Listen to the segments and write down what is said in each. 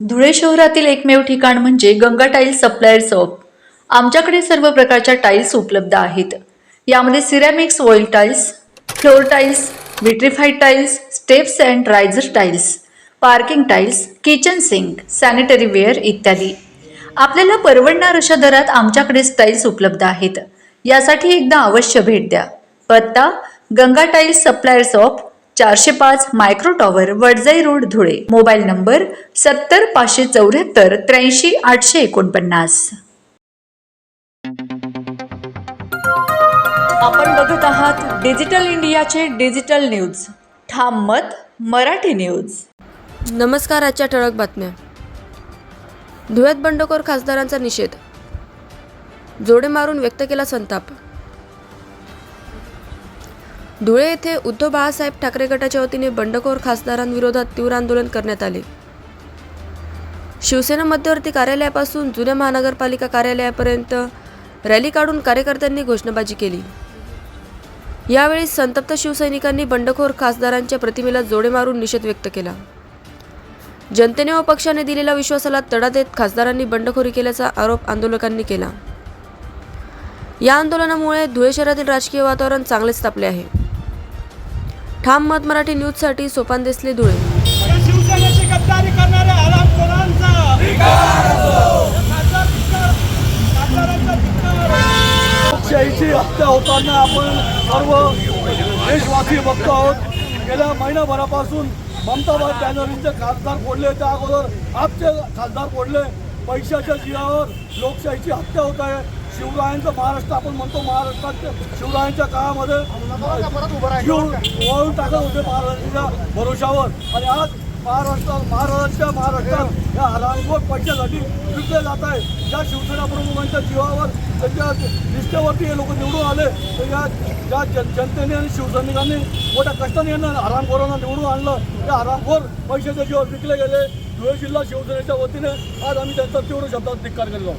धुळे शहरातील एकमेव ठिकाण म्हणजे गंगा टाइल्स सप्लायर शॉप। आमच्याकडे सर्व प्रकारच्या टाइल्स उपलब्ध आहेत। यामध्ये ceramics oil tiles, floor tiles, vitrified tiles, steps and riser tiles, parking tiles, kitchen sink, sanitary ware इत्यादी। आपल्याला परवडणार अशा दरात आमच्याकडे टाइल्स उपलब्ध आहेत। यासाठी एकदा अवश्य भेट द्या। पत्ता Ganga tiles supplier shop, 405 micro tower, Wadjai road, Dhule. Mobile number 70 574 83 849। आपण बघत आहात डिजिटल इंडियाचे डिजिटल न्यूज। ठाम मत मराठी न्यूज। नमस्कार। आजच्या ठळक बातम्या। धुळ्यात बंडखोर खासदारांचा निषेध, जोडे मारून व्यक्त केला संताप। धुळे येथे उद्धव बाळासाहेब ठाकरे गटाच्या वतीने बंडखोर खासदारांविरोधात तीव्र आंदोलन करण्यात आले। शिवसेना मध्यवर्ती कार्यालयापासून जुन्या महानगरपालिका कार्यालयापर्यंत रॅली काढून कार्यकर्त्यांनी घोषणाबाजी केली। यावेळी संतप्त शिवसैनिकांनी बंडखोर खासदारांच्या प्रतिमेला जोडे मारून निषेध व्यक्त केला। जनतेने व पक्षाने दिलेल्या विश्वासाला तडा देत खासदारांनी बंडखोरी केल्याचा आरोप आंदोलकांनी केला। या आंदोलनामुळे धुळे शहरातील राजकीय वातावरण चांगलेच तापले आहे। ठाम मत मराठी न्यूजसाठी सोपान देसले, धुळे। शिवसेनेची गद्दारी करणाऱ्या हरामखोरांचा धिक्कार असो। लोकशाहीची हत्या होताना आपण सर्व देशवासी बघतो आहोत। गेल्या महिनाभरापासून ममता बॅनर्जींचे खासदार फोडले, त्या अगोदर आपचे खासदार फोडले। पैशाच्या जिवावर लोकशाहीची हत्या होत आहे। शिवरायांचं महाराष्ट्र आपण म्हणतो, महाराष्ट्रात शिवरायांच्या काळामध्ये वळून टाकत होते महाराजांच्या भरोशावर, आणि आज महाराष्ट्रात या हरामखोर पैशासाठी विकले जात आहे। ज्या शिवसेना प्रमुखांच्या जीवावर, त्यांच्या निष्ठेवरती हे लोक निवडून आले, तर ज्या जनतेने आणि शिवसैनिकांनी मोठ्या कष्टाने यांना हरामखोरांना निवडून आणलं, त्या हरामखोर पैशाच्या जीवावर विकले गेले। धुळे जिल्हा शिवसेनेच्या वतीने आज आम्ही त्यांचा तीव्र शब्दात धिक्कार केला।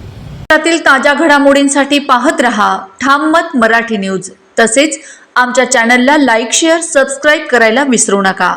त्यातील ताज्या घडामोडींसाठी पाहत रहा ठाम मत मराठी न्यूज। तसेच आमच्या चॅनलला लाईक, शेअर, सबस्क्राईब करायला विसरू नका।